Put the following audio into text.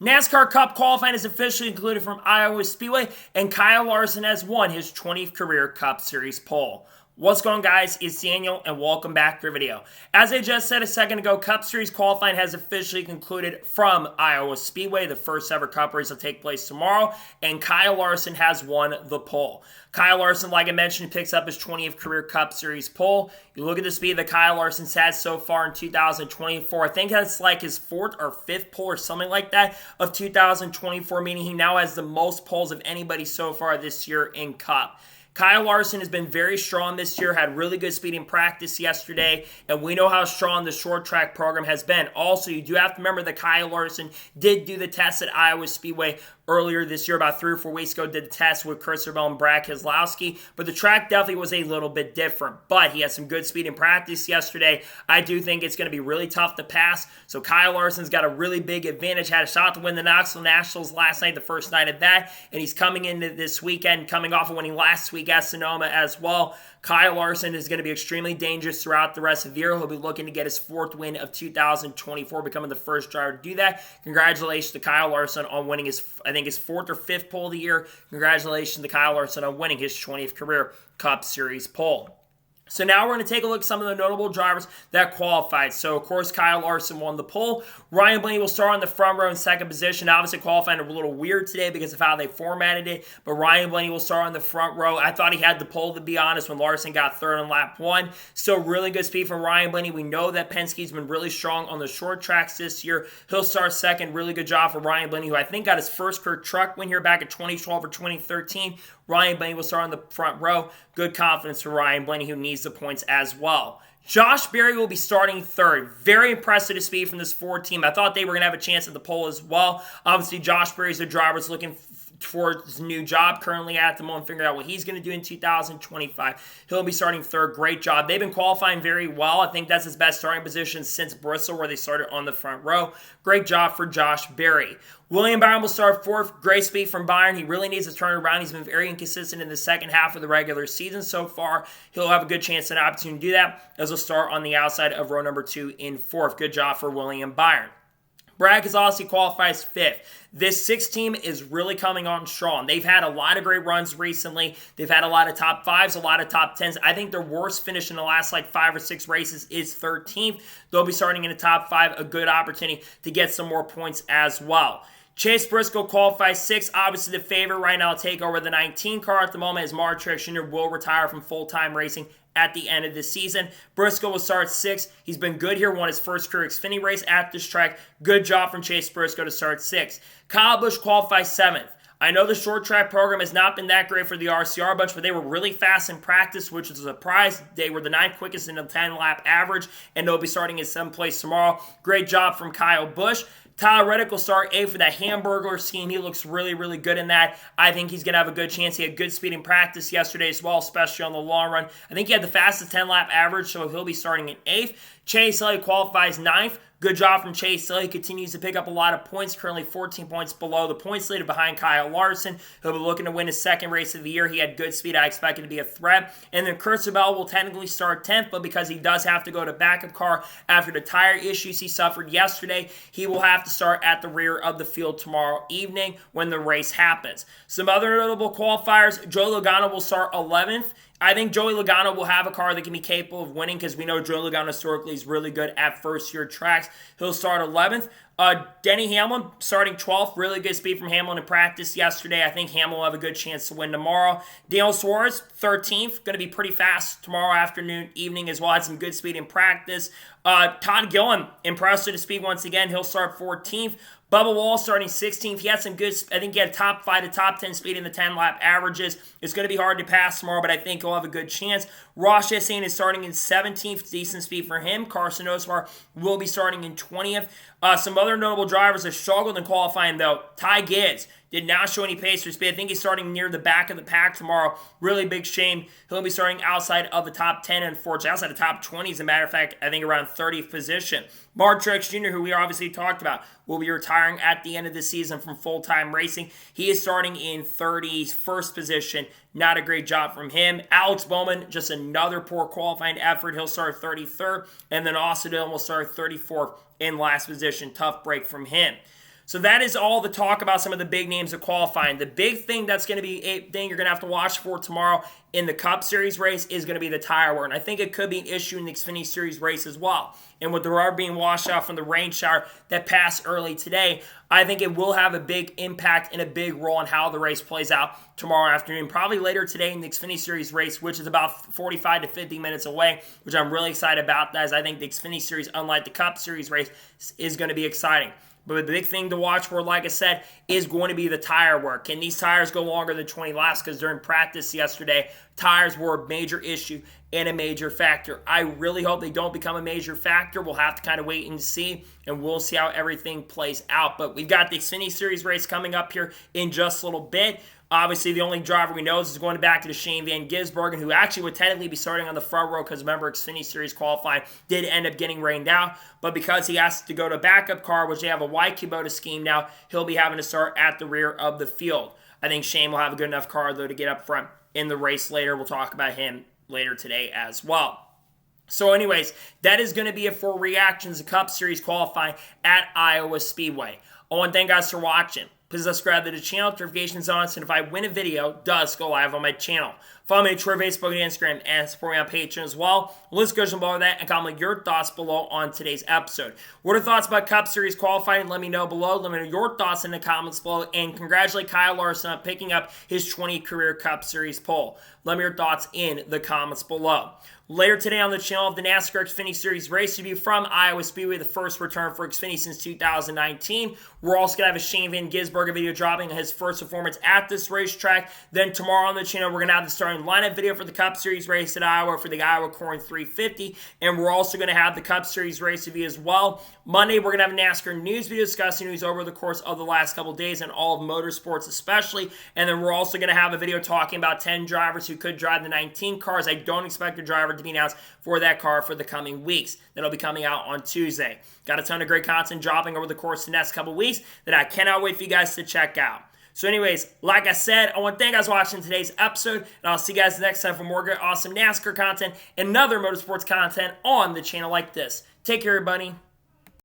NASCAR Cup qualifying is officially concluded from Iowa Speedway, and Kyle Larson has won his 20th career Cup Series pole. What's going on, guys? It's Daniel, and welcome back to our video. As I just said a second ago, Cup Series qualifying has officially concluded from Iowa Speedway. The first ever Cup race will take place tomorrow, and Kyle Larson has won the pole. Kyle Larson, like I mentioned, picks up his 20th career Cup Series pole. You look at the speed that Kyle Larson's had so far in 2024. I think that's like his fourth or fifth pole or something like that of 2024, meaning he now has the most poles of anybody so far this year in Cup. Kyle Larson has been very strong this year, had really good speed in practice yesterday, and we know how strong the short track program has been. Also, you do have to remember that Kyle Larson did do the test at Iowa Speedway earlier this year, about 3 or 4 weeks ago, did the test with Christopher Bell and Brad Keselowski, but the track definitely was a little bit different. But he had some good speed in practice yesterday. I do think it's going to be really tough to pass, so Kyle Larson's got a really big advantage. Had a shot to win the Knoxville Nationals last night, the first night of that, and he's coming into this weekend, coming off of winning last week at Sonoma as well. Kyle Larson is going to be extremely dangerous throughout the rest of the year. He'll be looking to get his 4th win of 2024, becoming the first driver to do that. Congratulations to Kyle Larson on winning his 4th or 5th pole of the year. Congratulations to Kyle Larson on winning his 20th career Cup Series pole. So now we're going to take a look at some of the notable drivers that qualified. So, of course, Kyle Larson won the pole. Ryan Blaney will start on the front row in second position. Obviously, qualifying a little weird today because of how they formatted it. But Ryan Blaney will start on the front row. I thought he had the pole, to be honest, when Larson got third on lap 1. Still really good speed from Ryan Blaney. We know that Penske's been really strong on the short tracks this year. He'll start second. Really good job for Ryan Blaney, who I think got his first career truck win here back in 2012 or 2013. Ryan Blaney will start on the front row. Good confidence for Ryan Blaney, who needs the points as well. Josh Berry will be starting third. Very impressive speed from this Ford team. I thought they were going to have a chance at the pole as well. Obviously, Josh Berry's the driver that's looking for his new job currently at the moment, figuring out what he's going to do in 2025. He'll be starting third. Great job. They've been qualifying very well. I think that's his best starting position since Bristol, where they started on the front row. Great job for Josh Berry. William Byron will start fourth. Great speed from Byron. He really needs to turn around. He's been very inconsistent in the second half of the regular season so far. He'll have a good chance and opportunity to do that, as he'll start on the outside of row number 2 in fourth. Good job for William Byron. Brad Keselowski qualifies 5th. This 6 team is really coming on strong. They've had a lot of great runs recently. They've had a lot of top 5s, a lot of top 10s. I think their worst finish in the last 5 or 6 races is 13th. They'll be starting in the top 5, a good opportunity to get some more points as well. Chase Briscoe qualifies 6th. Obviously, the favorite right now to take over the 19 car at the moment, as Mark Truex Jr. will retire from full-time racing at the end of the season. Briscoe will start 6th. He's been good here, won his first career Xfinity race at this track. Good job from Chase Briscoe to start 6th. Kyle Busch qualifies 7th. I know the short track program has not been that great for the RCR bunch, but they were really fast in practice, which is a surprise. They were the 9th quickest in the 10-lap average, and they'll be starting in 7th place tomorrow. Great job from Kyle Busch. Tyler Reddick will start 8th for that Hamburglar scheme. He looks really, really good in that. I think he's going to have a good chance. He had good speed in practice yesterday as well, especially on the long run. I think he had the fastest 10-lap average, so he'll be starting in 8th. Chase Elliott qualifies 9th. Good job from Chase Elliott. He continues to pick up a lot of points, currently 14 points below the points leader behind Kyle Larson. He'll be looking to win his 2nd race of the year. He had good speed. I expect him to be a threat. And then Christopher Bell will technically start 10th, but because he does have to go to backup car after the tire issues he suffered yesterday, he will have to start at the rear of the field tomorrow evening when the race happens. Some other notable qualifiers, Joey Logano will start 11th. I think Joey Logano will have a car that can be capable of winning, because we know Joey Logano historically is really good at first-year tracks. He'll start 11th. Denny Hamlin starting 12th. Really good speed from Hamlin in practice yesterday. I think Hamlin will have a good chance to win tomorrow. Daniel Suarez, 13th. Going to be pretty fast tomorrow afternoon, evening as well. Had some good speed in practice. Todd Gilliland, impressed with his speed once again. He'll start 14th. Bubba Wallace starting 16th. He had some good, I think he had top 5 to top 10 speed in the 10-lap averages. It's going to be hard to pass tomorrow, but I think he'll have a good chance. Ross Chastain is starting in 17th. Decent speed for him. Carson Oswald will be starting in 20th. Some other notable drivers have struggled in qualifying, though. Ty Gibbs did not show any pace or speed. I think he's starting near the back of the pack tomorrow. Really big shame. He'll be starting outside of the top 10, unfortunately. Outside the top 20, as a matter of fact, I think around 30th position. Mark Truex Jr., who we obviously talked about, will be retiring at the end of the season from full-time racing. He is starting in 31st position. Not a great job from him. Alex Bowman, just another poor qualifying effort. He'll start 33rd. And then Austin Dillon will start 34th in last position. Tough break from him. So that is all the talk about some of the big names of qualifying. The big thing that's going to be a thing you're going to have to watch for tomorrow in the Cup Series race is going to be the tire wear. And I think it could be an issue in the Xfinity Series race as well. And with the rubber being washed out from the rain shower that passed early today, I think it will have a big impact and a big role in how the race plays out tomorrow afternoon. Probably later today in the Xfinity Series race, which is about 45 to 50 minutes away, which I'm really excited about, as I think the Xfinity Series, unlike the Cup Series race, is going to be exciting. But the big thing to watch for, like I said, is going to be the tire work. Can these tires go longer than 20 laps? Because during practice yesterday, tires were a major issue and a major factor. I really hope they don't become a major factor. We'll have to kind of wait and see, and we'll see how everything plays out. But we've got the Xfinity Series race coming up here in just a little bit. Obviously, the only driver we know is going back to the Shane Van Gisbergen, who actually would technically be starting on the front row because, remember, Xfinity Series qualifying did end up getting rained out. But because he has to go to a backup car, which they have a wide Kubota scheme now, he'll be having to start at the rear of the field. I think Shane will have a good enough car, though, to get up front in the race later. We'll talk about him later today as well. So anyways, that is going to be it for reactions to Cup Series qualifying at Iowa Speedway. I want to thank you guys for watching. Please subscribe to the channel, notifications on, so if I win a video, it does go live on my channel. Follow me on Twitter, Facebook, and Instagram, and support me on Patreon as well. Let's go below that and comment your thoughts below on today's episode. What are thoughts about Cup Series qualifying? Let me know below. Let me know your thoughts in the comments below. And congratulate Kyle Larson on picking up his 20th career Cup Series pole. Let me know your thoughts in the comments below. Later today on the channel of the NASCAR Xfinity Series race review from Iowa Speedway, the first return for Xfinity since 2019. We're also going to have a Shane Van Gisbergen video dropping on his first performance at this racetrack. Then tomorrow on the channel, we're going to have the starting lineup video for the Cup Series race at Iowa for the Iowa Corn 350. And we're also going to have the Cup Series race review as well. Monday, we're going to have a NASCAR news video discussing news over the course of the last couple days and all of motorsports especially. And then we're also going to have a video talking about 10 drivers who could drive the 19 cars. I don't expect a driver to be announced for that car for the coming weeks. That'll be coming out on Tuesday. Got a ton of great content dropping over the course of the next couple weeks that I cannot wait for you guys to check out. So anyways, like I said, I want to thank you guys for watching today's episode, and I'll see you guys next time for more great, awesome NASCAR content and other motorsports content on the channel like this. Take care, everybody.